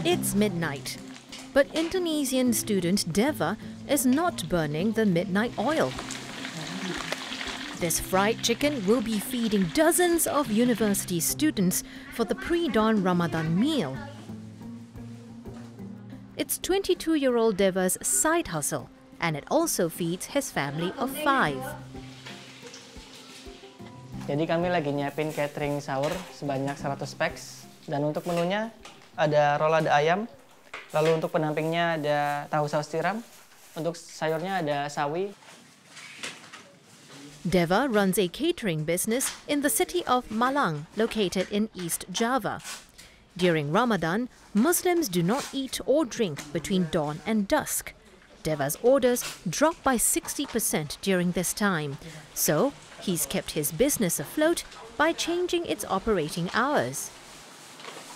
It's midnight, but Indonesian student Deva is not burning the midnight oil. This fried chicken will be feeding dozens of university students for the pre-dawn Ramadan meal. It's 22-year-old Deva's side hustle, and it also feeds his family of 5. Jadi kami lagi nyiapin catering sahur sebanyak 100 packs, dan untuk menunya ada rolada ayam, lalu untuk pendampingnya ada tahu saus tiram, untuk sayurnya ada sawi. Deva runs a catering business in the city of Malang, located in East Java. During Ramadan, Muslims do not eat or drink between dawn and dusk. Deva's orders drop by 60% during this time, so he's kept his business afloat by changing its operating hours.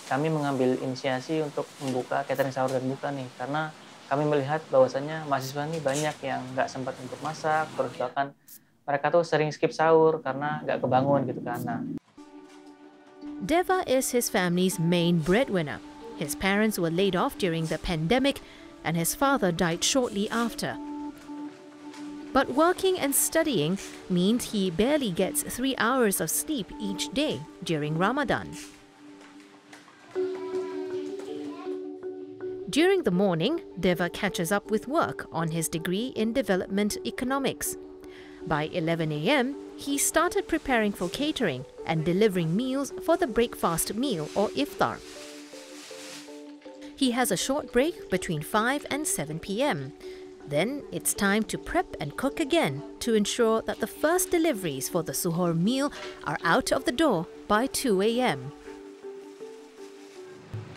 Kami mengambil inisiasi untuk membuka catering sahur dan buka nih, karena kami melihat bahwasannya mahasiswa nih banyak yang nggak sempat untuk masak, terus bahkan mereka tuh sering skip sahur karena nggak kebangun gitu kan. Nah, Deva is his family's main breadwinner. His parents were laid off during the pandemic, and his father died shortly after. But working and studying means he barely gets 3 hours of sleep each day during Ramadan. During the morning, Deva catches up with work on his degree in development economics. By 11 a.m., he started preparing for catering and delivering meals for the breakfast meal or iftar. He has a short break between 5 and 7 p.m. Then it's time to prep and cook again to ensure that the first deliveries for the suhoor meal are out of the door by 2 a.m.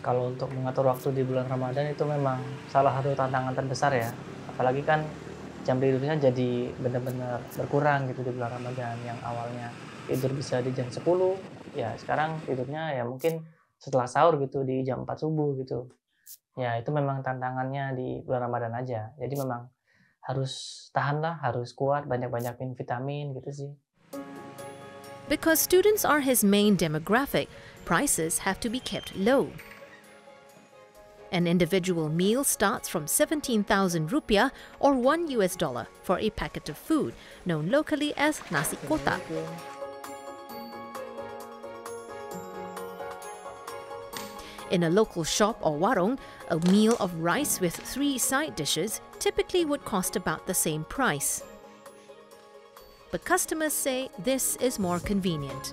kalau untuk mengatur waktu di bulan Ramadan itu memang salah satu tantangan terbesar ya. Apalagi kan jam tidurnya jadi benar-benar berkurang gitu di bulan Ramadan. Yang awalnya tidur bisa di jam 10, ya sekarang tidurnya ya mungkin setelah sahur gitu di jam 4 subuh gitu. Ya itu memang tantangannya di bulan Ramadan aja. Jadi memang harus tahan lah, harus kuat, banyak-banyakin vitamin gitu sih. Because students are his main demographic, prices have to be kept low. An individual meal starts from 17,000 rupiah or $1 for a packet of food, known locally as nasi kotak. In a local shop or warung, a meal of rice with 3 side dishes typically would cost about the same price. But customers say this is more convenient.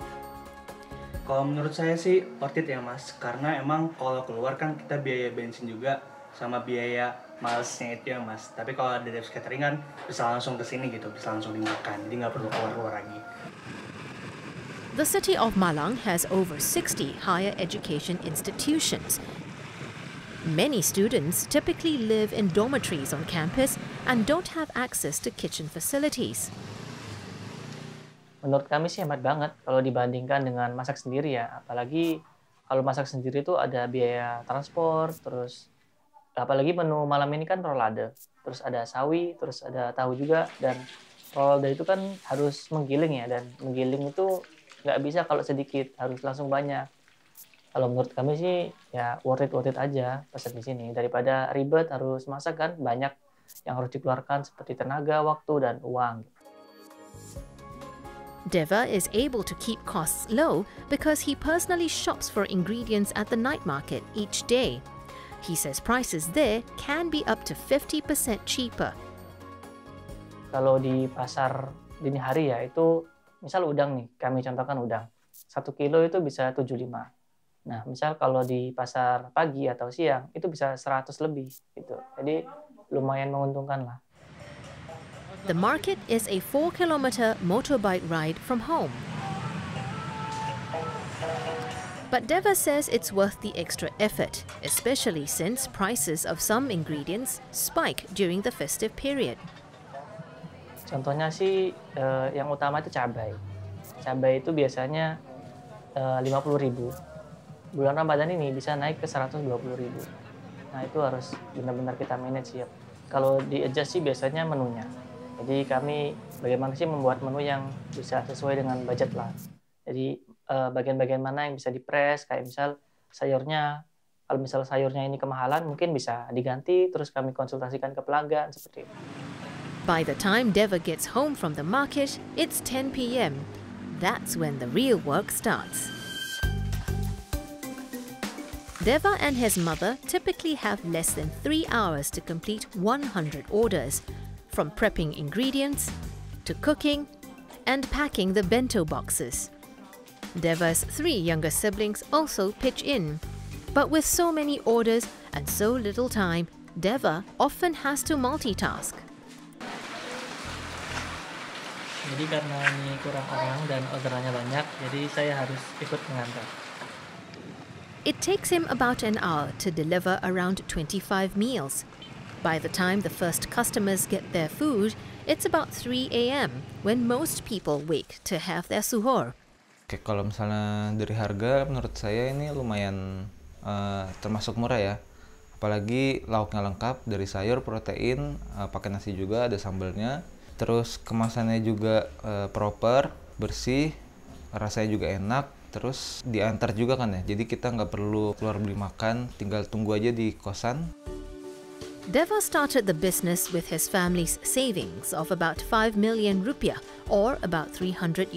Kalau menurut saya sih worth it ya mas, karena emang kalau keluar kan kita biaya bensin juga sama biaya malesnya itu ya mas. Tapi kalau ada Dev's Catering kan bisa langsung ke sini gitu, bisa langsung dimakan, jadi nggak perlu keluar-keluar lagi. The city of Malang has over 60 higher education institutions. Many students typically live in dormitories on campus and don't have access to kitchen facilities. Menurut kami sih hemat banget kalau dibandingkan dengan masak sendiri ya. Apalagi kalau masak sendiri itu ada biaya transport, terus apalagi menu malam ini kan rolada, terus ada sawi, terus ada tahu juga, dan rolada itu kan harus menggiling ya, dan menggiling itu nggak bisa kalau sedikit, harus langsung banyak. Kalau menurut kami sih ya worth it aja pesan di sini, daripada ribet harus masak kan, banyak yang harus dikeluarkan seperti tenaga, waktu, dan uang. Deva is able to keep costs low because he personally shops for ingredients at the night market each day. He says prices there can be up to 50% cheaper. Kalau di pasar dini hari ya, itu misal udang nih, kami contohkan udang. 1 kilo itu bisa 75. Nah, misal kalau di pasar pagi atau siang, itu bisa 100 lebih gitu. Jadi lumayan menguntungkan lah. The market is a 4-kilometer motorbike ride from home. But Deva says it's worth the extra effort, especially since prices of some ingredients spike during the festive period. Contohnya sih yang utama itu cabai. Cabai itu biasanya 50.000. Bulan Ramadan ini bisa naik ke 120.000. Nah itu harus benar-benar kita manage ya. Kalau di adjust sih biasanya menunya. Jadi kami bagaimana sih membuat menu yang bisa sesuai dengan budget lah. Jadi bagian-bagian mana yang bisa dipres, kayak misal sayurnya, kalau misal sayurnya ini kemahalan mungkin bisa diganti, terus kami konsultasikan ke pelanggan seperti itu. By the time Deva gets home from the market, it's 10 p.m. That's when the real work starts. Deva and his mother typically have less than 3 hours to complete 100 orders, from prepping ingredients to cooking and packing the bento boxes. Deva's 3 younger siblings also pitch in. But with so many orders and so little time, Deva often has to multitask. Jadi karena ini kurang orang dan orderannya banyak, jadi saya harus ikut mengantar. It takes him about an hour to deliver around 25 meals. By the time the first customers get their food, it's about 3 a.m. when most people wake to have their suhoor. Oke, kalau misalnya dari harga, menurut saya ini lumayan termasuk murah ya. Apalagi lauknya lengkap, dari sayur, protein, pakai nasi juga, ada sambalnya. Terus kemasannya juga proper, bersih, rasanya juga enak. Terus diantar juga kan ya, jadi kita nggak perlu keluar beli makan, tinggal tunggu aja di kosan. Deva started the business with his family's savings of about 5 million rupiah, or about $300.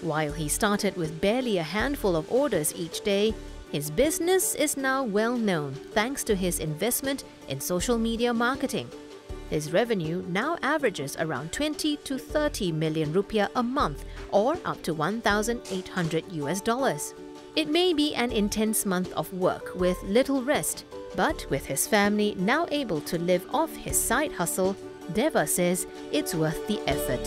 While he started with barely a handful of orders each day, his business is now well known thanks to his investment in social media marketing. His revenue now averages around 20 to 30 million rupiah a month, or up to $1,800. It may be an intense month of work with little rest, but with his family now able to live off his side hustle, Deva says it's worth the effort.